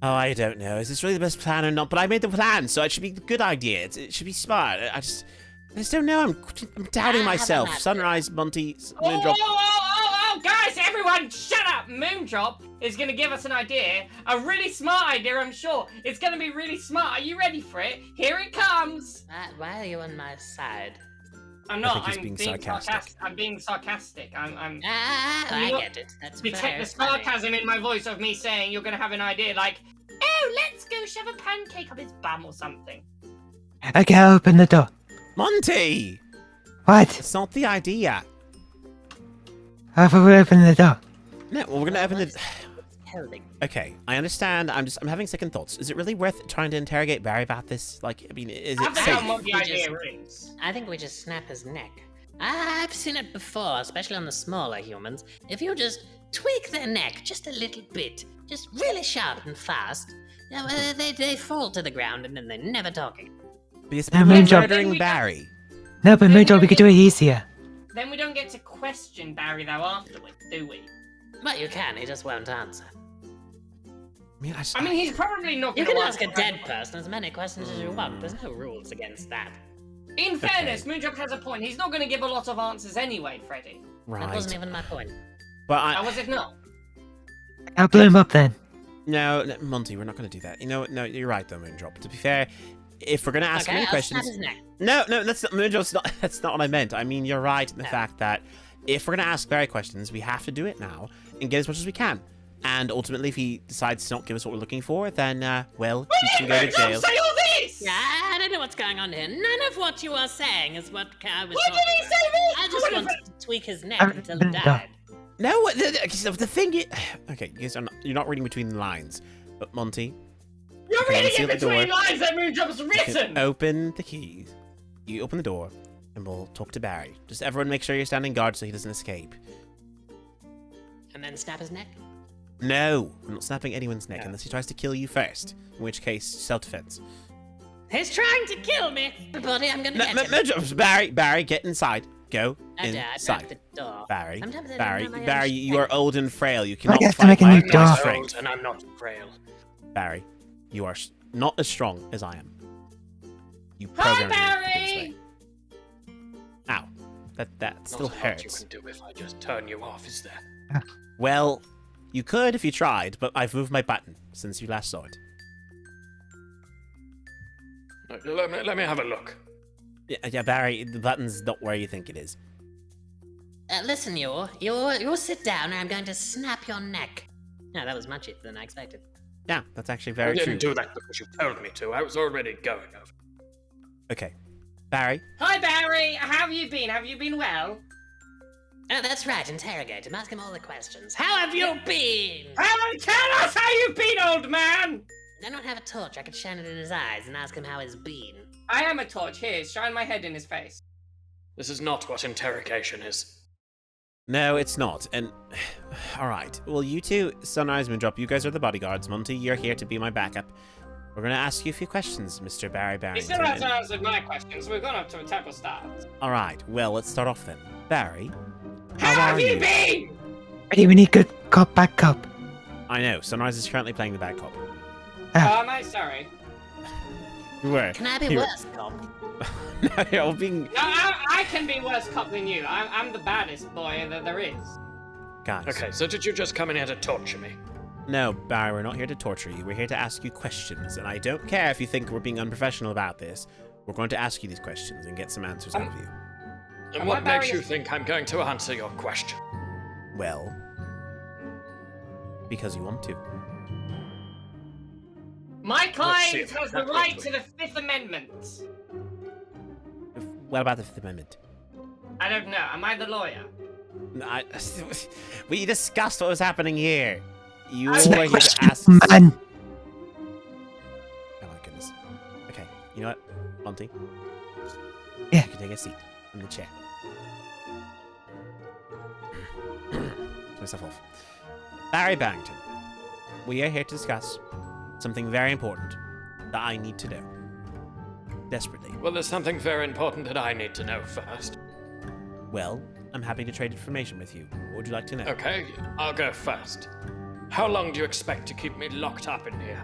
Oh, I don't know. Is this really the best plan or not? But I made the plan, so it should be a good idea. It should be smart. I just don't know. I'm doubting myself. Sunrise, Monty, Moondrop. Guys, everyone, shut up! Moondrop is going to give us an idea. A really smart idea, I'm sure. It's going to be really smart. Are you ready for it? Here it comes. Why are you on my side? I'm not. I think he's being sarcastic. I'm being sarcastic. I get it. That's detect the sarcasm in my voice of me saying you're going to have an idea like, oh, let's go shove a pancake up his bum or something. Okay, I'll open the door. Monty! What? That's not the idea. I thought we opened the door. No, well, we're gonna open the... Holding. Okay, I understand. I'm having second thoughts. Is it really worth trying to interrogate Barry about this? Like, I mean, is it safe? What the idea is. I think we just snap his neck. I've seen it before, especially on the smaller humans. If you just tweak their neck just a little bit, just really sharp and fast, they fall to the ground and then they're never talking. Because No, people are Moondrop. murdering Barry. No, but Moondrop, we could do it easier. Then we don't get to question Barry, though, afterwards, do we? But you can, he just won't answer. I mean, He's probably not You going to can ask a dead person as many questions as you want. There's no rules against that. In fairness, Moondrop has a point. He's not going to give a lot of answers anyway, Freddy. right. That wasn't even my point. But How was it not? I'll blow him up then. No, Monty, we're not going to do that. You know what? No, you're right, though, Moondrop. To be fair, if we're going to ask Okay, any I'll questions... snap his neck. No, that's not... Moondrop's not... That's not what I meant. I mean, you're right in the fact that if we're going to ask Barry questions, we have to do it now and get as much as we can. And ultimately, if he decides to not give us what we're looking for, then, well, he can go to jail. Say all this! Yeah, I don't know what's going on here. None of what you are saying is what I was What talking did he say this? about. I just wanted to tweak his neck until he died. No, the thing is... Okay, you guys are not, you're not reading between the lines. But, Monty... You're Okay, reading seal in the between door. lines that Moondrop's you written! can open the keys. You open the door, and we'll talk to Barry. Just everyone make sure you're standing guard so he doesn't escape. And then snap his neck? No, I'm not snapping anyone's neck unless he tries to kill you first. In which case, self-defense. He's trying to kill me! Buddy, I'm gonna get him. Barry, get inside. Go I broke inside. the door. Barry, Sometimes I don't know my own Barry, you are strength. old and frail. You cannot have to fight make a by new my door. strength. And I'm not frail. Barry, you are not as strong as I am. You Hi, programmed me Barry! this way. Ow. That still Not a lot you hurts. can do if I just turn you off, is there? Well, you could if you tried, but I've moved my button since you last saw it. Let me have a look. Yeah, Barry, the button's not where you think it is. Listen, you sit down or I'm going to snap your neck. No, that was much cheaper than I expected. Yeah, that's actually I very true. didn't do that because you told me to. I was already going over. Okay. Barry, Hi, Barry! How have you been? Have you been well? Oh, that's right, interrogate him, ask him all the questions. How have you been? Tell us how you've been, old man! I don't have a torch, I could shine it in his eyes and ask him how he's been. I am a torch. Here, shine my head in his face. This is not what interrogation is. no, it's not. And, alright. Well, you two, Sunrise, Moondrop, you guys are the bodyguards. Monty, you're here to be my backup. We're going to ask you a few questions, Mr. Barry He Barrington. still hasn't answered my questions, so we've gone up to a temple start. Alright, well, let's start off then. Barry, How how have are you you? been? Ready, we need good cop, bad cop. I know, Sunrise is currently playing the bad cop. Am I sorry? You were. Can I be You were- worse, cop? No, you're all being... No, I can be worse cop than you. I'm the baddest boy that there is. Guys. Okay, so did you just come in here to torture me? No, Barry, we're not here to torture you. We're here to ask you questions, and I don't care if you think we're being unprofessional about this. We're going to ask you these questions and get some answers out of you. And Am what I makes Barry- you think I'm going to answer your question? Well, because you want to. My see client if has the that right goes to the Fifth Amendment. What about the Fifth Amendment? I don't know. Am I the lawyer? We discussed what was happening here. You Ask were the here to Question, ask... man. Oh my goodness. Okay, you know what, Monty? Yeah. You can take a seat in the chair. Turn myself off. Barry Barrington, we are here to discuss something very important that I need to know. Desperately. Well, there's something very important that I need to know first. Well, I'm happy to trade information with you. What would you like to know? Okay, I'll go first. How long do you expect to keep me locked up in here?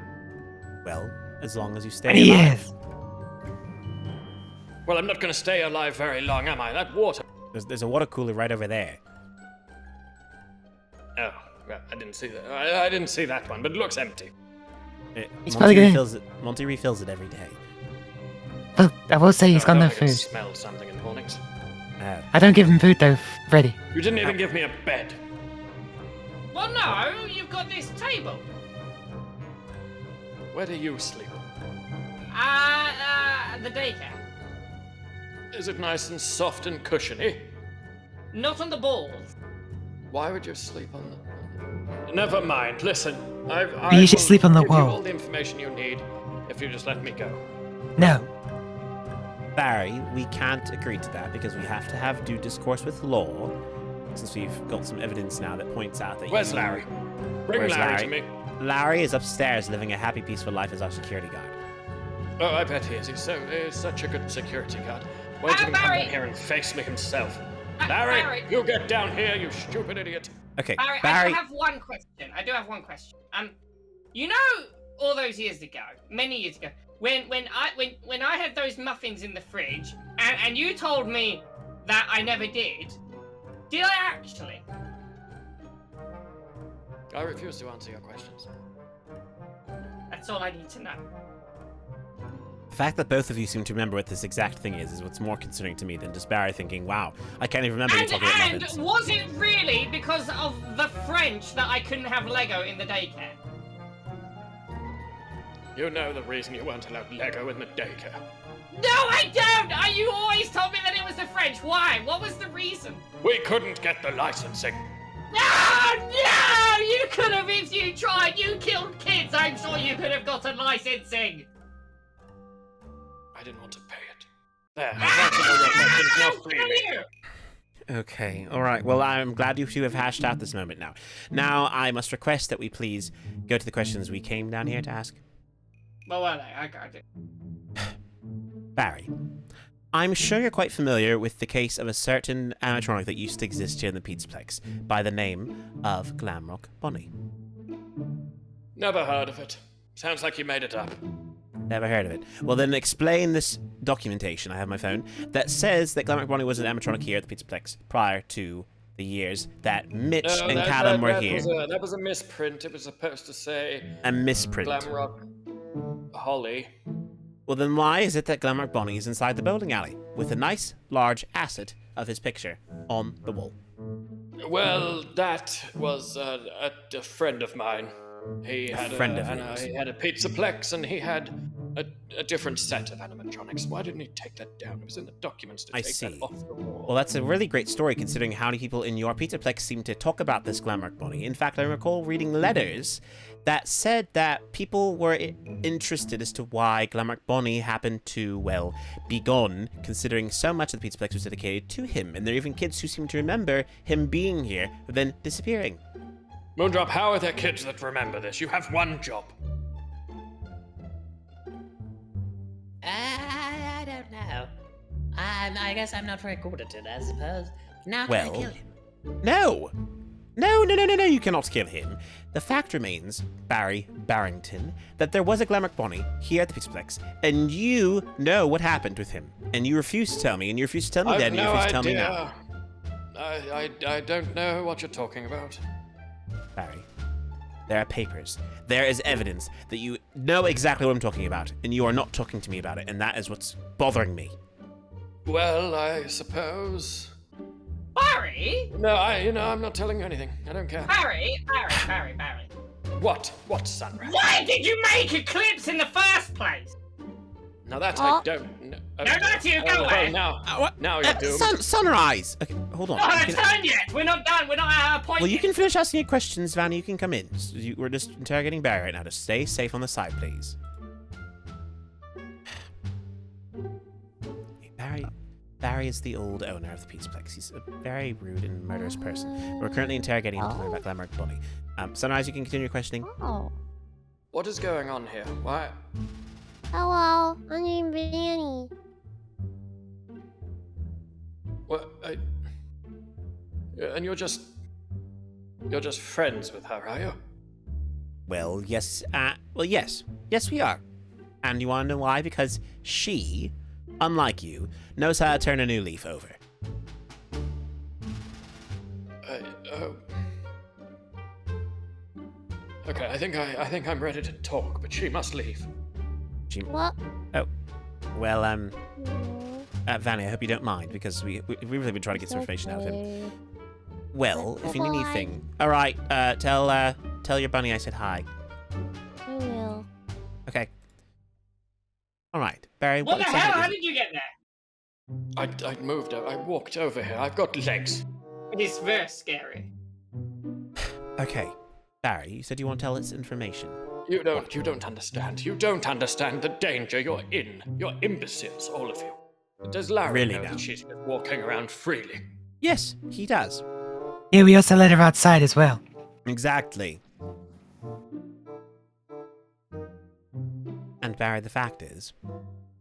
Well, as long as you stay 20 alive. years. Well, I'm not going to stay alive very long, am I? That water. There's a water cooler right over there. Oh, well, I didn't see that. I didn't see that one, but it looks empty. He's probably gonna- Monty refills it every day. Well, I will say he's I got don't no think I food. smelled something in the mornings. I don't give him food though, Freddy. You didn't even give me a bed. Well, no, you've got this table. Where do you sleep? The daycare. Is it nice and soft and cushiony? Not on the balls. Why would you sleep on the... Never mind. Listen, You should will sleep on the give you wall. all the information you need if you just let me go. No. Barry, we can't agree to that because we have to have due discourse with law. Since we've got some evidence now that points out that Where's Larry? Bring Where's Larry Larry? to me. Larry is upstairs living a happy, peaceful life as our security guard. Oh, I bet he is. He's such a good security guard. Why don't you come Barry! down here and face me himself? Barry! Larry, you get down here, you stupid idiot. Okay, Barry, I Barry. do have one question. You know, all those years ago, many years ago, when I had those muffins in the fridge, and you told me that I never did I actually? I refuse to answer your questions. That's all I need to know. The fact that both of you seem to remember what this exact thing is what's more concerning to me than just Barry thinking, wow, I can't even remember you talking about And muffins. was it really because of the French that I couldn't have Lego in the daycare? You know the reason you weren't allowed Lego in the daycare. No, I don't! You always told me that it was the French. Why? What was the reason? We couldn't get the licensing. No! You could have if you tried. You killed kids. I'm sure you could have gotten licensing. I didn't want to pay it. There, I've answered all your questions. Now free me. Okay, alright. Well, I'm glad you two have hashed out this moment now. Now, I must request that we please go to the questions we came down here to ask. Well, well, I got it. Barry, I'm sure you're quite familiar with the case of a certain animatronic that used to exist here in the PizzaPlex by the name of Glamrock Bonnie. Never heard of it. Sounds like you made it up. Never heard of it. Well, then explain this documentation I have on my phone that says that Glamrock Bonnie was an animatronic here at the PizzaPlex prior to the years that Mitch and Callum were here. That was a misprint. It was supposed to say... A misprint. Glamrock Holly. Well, then why is it that Glamrock Bonnie is inside the bowling alley with a nice, large asset of his picture on the wall? Well, that was a friend of mine. He had friend of yours. he had a PizzaPlex, and he had a different set of animatronics. Why didn't he take that down? It was in the documents to I take see. that off the wall. Well, that's a really great story considering how many people in your PizzaPlex seem to talk about this Glamrock Bonnie. In fact, I recall reading letters that said that people were interested as to why Glamrock Bonnie happened to, well, be gone, considering so much of the PizzaPlex was dedicated to him. And there are even kids who seem to remember him being here, but then disappearing. Moondrop, how are there kids that remember this? You have one job. I don't know. I guess I'm not very good at it, I suppose. Now Well, can I kill him? No! No, you cannot kill him. The fact remains, Barry Barrington, that there was a Glamrock Bonnie here at the PizzaPlex, and you know what happened with him. And you refuse to tell me, and you refuse to tell me I've then, and you no refuse to idea. tell me now. I don't know what you're talking about. Barry, there are papers. There is evidence that you know exactly what I'm talking about, and you are not talking to me about it, and that is what's bothering me. Well, I suppose. Barry? No, I'm not telling you anything. I don't care. Barry. What? What, Sunrise? Why did you make Eclipse in the first place? Now that I don't know. No, not you, go away. Well, now you're doomed. Sunrise! Okay, hold on. Not You our can- turn yet. We're not done. We're not at our point well, you yet. can finish asking your questions, Vanny. You can come in. We're just interrogating Barry right now. Just stay safe on the side, please. Barry is the old owner of the PizzaPlex. He's a very rude and murderous person. We're currently interrogating him to learn about Glamrock Bonnie. Sunrise, you can continue your questioning. Oh. What is going on here? Why? Hello, my name's Vanny. What? And you're just friends with her, are you? Well, yes. Yes. Yes, we are. And you want to know why? Because she, unlike you, knows how to turn a new leaf over. Okay, I think I'm ready to talk, but she must leave. What? Oh. Well, No. Vanny, I hope you don't mind, because we've really been trying to get some information out of him. Well, if you need Bye. anything... Alright, tell your bunny I said hi. I will. Okay. Alright, Barry, What the exactly hell? is How it? did you get there? I walked over here. I've got legs. It is very scary. Okay. Barry, you said you want to tell us information. You don't understand. You don't understand the danger you're in. You're imbeciles, all of you. Does Larry Really know now? that she's just walking around freely? Yes, he does. Yeah, we also let her outside as well. Exactly. And Barry, the fact is,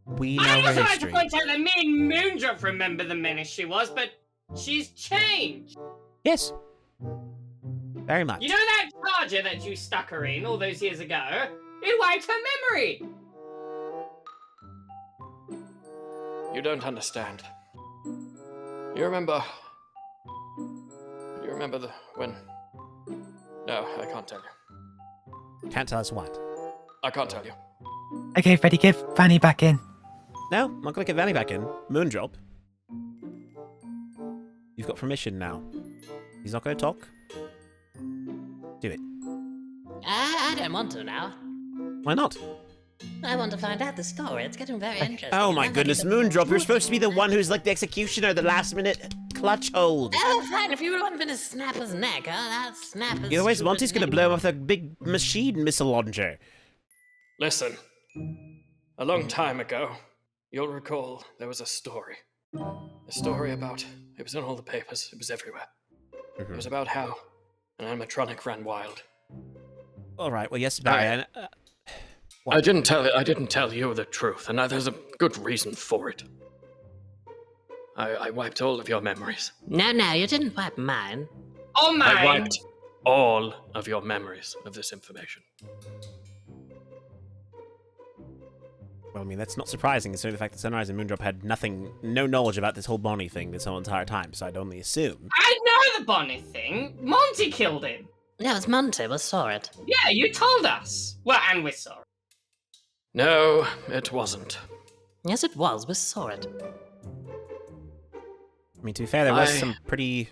we know I her also like to history. point out that me and Moondrop remember the menace she was, but she's changed. Yes. Very much. You know that charger that you stuck her in all those years ago? It wiped her memory. You don't understand. You remember when... No, I can't tell you. Can't tell us what. I can't tell you. Okay, Freddy, give Vanny back in. No, I'm not going to get Vanny back in. Moondrop. You've got permission now. He's not going to talk. Do it. I don't want to now. Why not? I want to find out the story. It's getting very interesting. Oh my Sounds like goodness, it's a- Moondrop, you're supposed to be the one who's like the executioner, the last minute clutch hold. Oh, fine. If you want me to snap his neck, I'll snap his Otherwise, stupid Monty's going to neck. blow him with a big machine missile launcher. Listen. A long time ago, you'll recall there was a story. A story about... It was in all the papers. It was everywhere. It was about how an animatronic ran wild. All right, well, yes, Barry. I didn't tell you the truth, and there's a good reason for it. I wiped all of your memories. No, you didn't wipe mine. Oh my! I wiped all of your memories of this information. Well, I mean, that's not surprising, considering the fact that Sunrise and Moondrop had no knowledge about this whole Bonnie thing this whole entire time, so I'd only assume. I know the Bonnie thing. Monty killed him. No, it's Monty. We saw it. Yeah, you told us. Well, and we're sorry. No, it wasn't. Yes, it was. We saw it. I mean, to be fair, there was I- some pretty...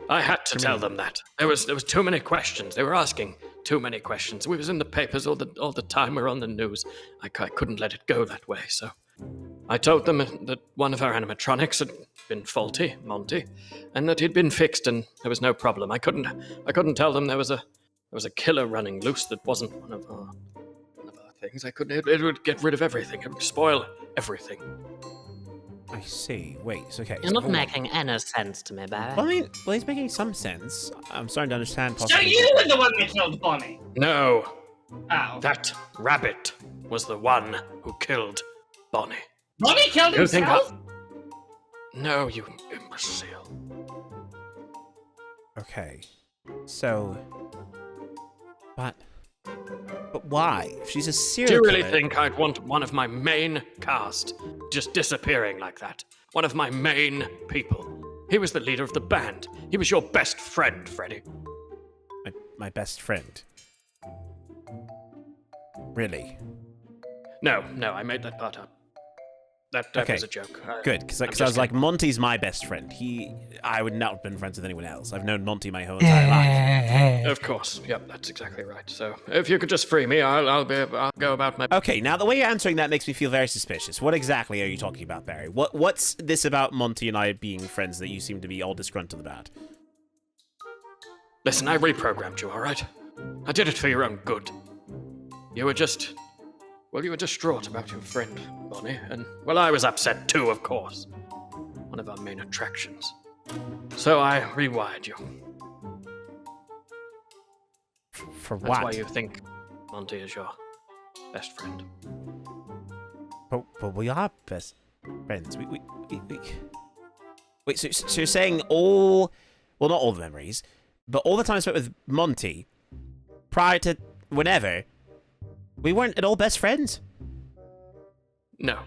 I had to tell them that. There was too many questions. They were asking too many questions. We was in the papers all the time. We were on the news. I couldn't let it go that way, so I told them that one of our animatronics had been faulty, Monty, and that he'd been fixed and there was no problem. I couldn't tell them there was a killer running loose that wasn't one of our things. It would get rid of everything. It would spoil everything. I see. Wait, it's okay. You're so not hold on. making any sense to me, Barry. Well, I mean, he's making some sense. I'm starting to understand So possibly. you were the one that killed Bonnie. No, Oh. that rabbit was the one who killed Bonnie. Bonnie killed You think himself? No, you imbecile. Okay. So... But why? If she's a Do serial you really killer... think I'd want one of my main cast just disappearing like that? One of my main people. He was the leader of the band. He was your best friend, Freddy. My best friend. Really? No, I made that part up. That Okay. was a joke. Good, because I'm I was just like, kidding. Monty's my best friend. I would not have been friends with anyone else. I've known Monty my whole entire life. Of course. Yep, that's exactly right. So, if you could just free me, I'll go about my... Okay, now the way you're answering that makes me feel very suspicious. What exactly are you talking about, Barry? What's this about Monty and I being friends that you seem to be all disgruntled about? Listen, I reprogrammed you, alright? I did it for your own good. You were just... Well, you were distraught about your friend, Bonnie, and, well, I was upset too, of course. One of our main attractions. So I rewired you. For That's what? why you think Monty is your best friend. But we are best friends. We... Wait, so you're saying all... Well, not all the memories, but all the time I spent with Monty prior to whenever, we weren't at all best friends. No.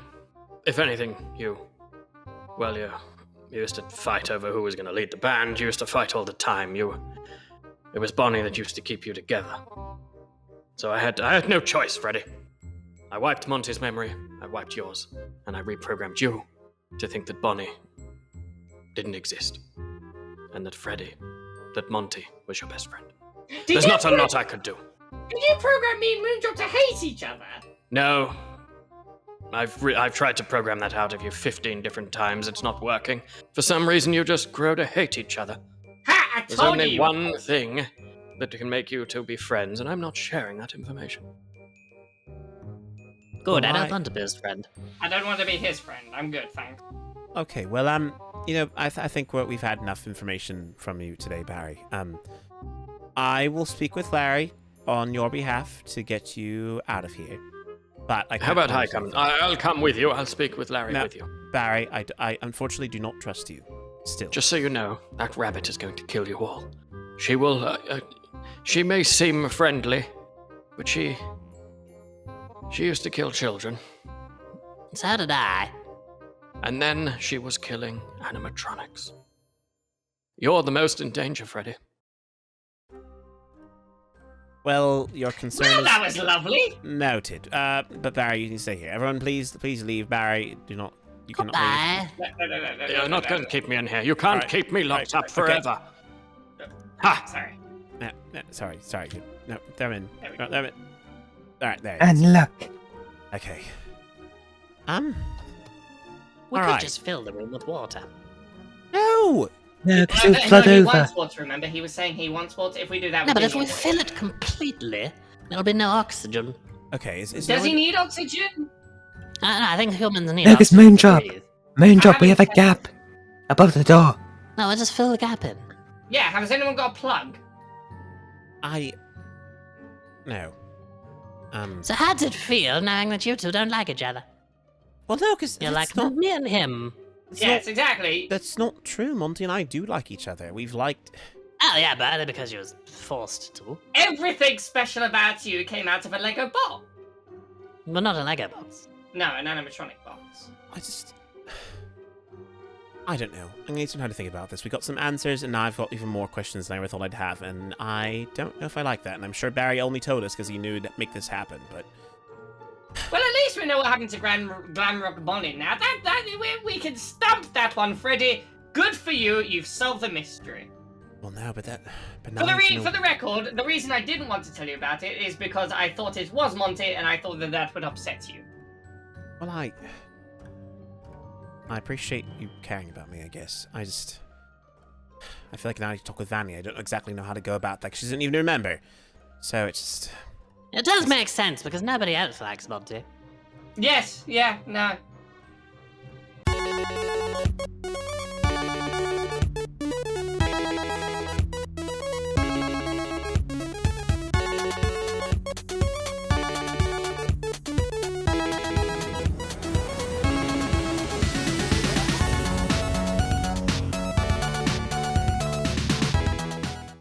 If anything, you used to fight over who was going to lead the band. You used to fight all the time. It was Bonnie that used to keep you together. So I had no choice, Freddy. I wiped Monty's memory, I wiped yours, and I reprogrammed you to think that Bonnie didn't exist. And that Monty was your best friend. There's not a lot I could do. Did you program me and Moondrop to hate each other? No. I've tried to program that out of you 15 different times. It's not working. For some reason, you just grow to hate each other. Ha! I There's told only you! one thing that can make you two be friends, and I'm not sharing that information. Good, I Why? don't want to be his friend. I don't want to be his friend. I'm good, thanks. Okay, well, I think we've had enough information from you today, Barry. I will speak with Larry on your behalf to get you out of here. But I can't How about I promise come? anything. I'll come with you. I'll speak with Larry No. with you. Barry, I unfortunately do not trust you. Still. Just so you know, that rabbit is going to kill you all. She will, she may seem friendly, but she used to kill children. So did I. And then she was killing animatronics. You're the most in danger, Freddy. Well, your concern Well, is that was lovely. noted. But Barry, you can stay here. Everyone, please leave. Barry, do not. You cannot leave. Goodbye. You're not going to keep me in here. You can't Alright, keep me locked right, up okay. forever. Ha! Sorry. No, sorry. No, they're in. There we go. They're in. All right, there. it is. And look. Okay. We All could right. just fill the room with water. No. No, because No, it'll flood he over. wants water, remember? He was saying he wants water. If we do that, No, but do if we need fill water. it completely, there'll be no oxygen. Okay. Is Does he need oxygen? I think humans need No, 'cause oxygen to Moondrop. breathe. Moondrop, we have a haven't gap above the door. No, we'll just fill the gap in. Yeah, has anyone got a plug? No. So how does it feel knowing that you two don't like each other? Well, no, because You're like not, me and him. Yes, exactly. that's not true. Monty and I do like each other. We've liked. Oh yeah, but only because you was forced to. Everything special about you came out of a Lego box. But not a Lego box. No, an animatronic box. I don't know. I'm gonna need some time to think about this. We got some answers, and now I've got even more questions than I ever thought I'd have, and I don't know if I like that. And I'm sure Barry only told us because he knew to make this happen. But Well, at least we know what happened to Glamrock Bonnie now. We can stump that one, Freddy. Good for you. You've solved the mystery. well, no, but For now the, I need to know- for the record, the reason I didn't want to tell you about it is because I thought it was Monty, and I thought that would upset you. Well, I appreciate you caring about me, I guess. I feel like now I need to talk with Vanny. I don't exactly know how to go about that, 'cause she doesn't even remember. So it's just... It does make sense because nobody else likes Monty. Yes, yeah, no.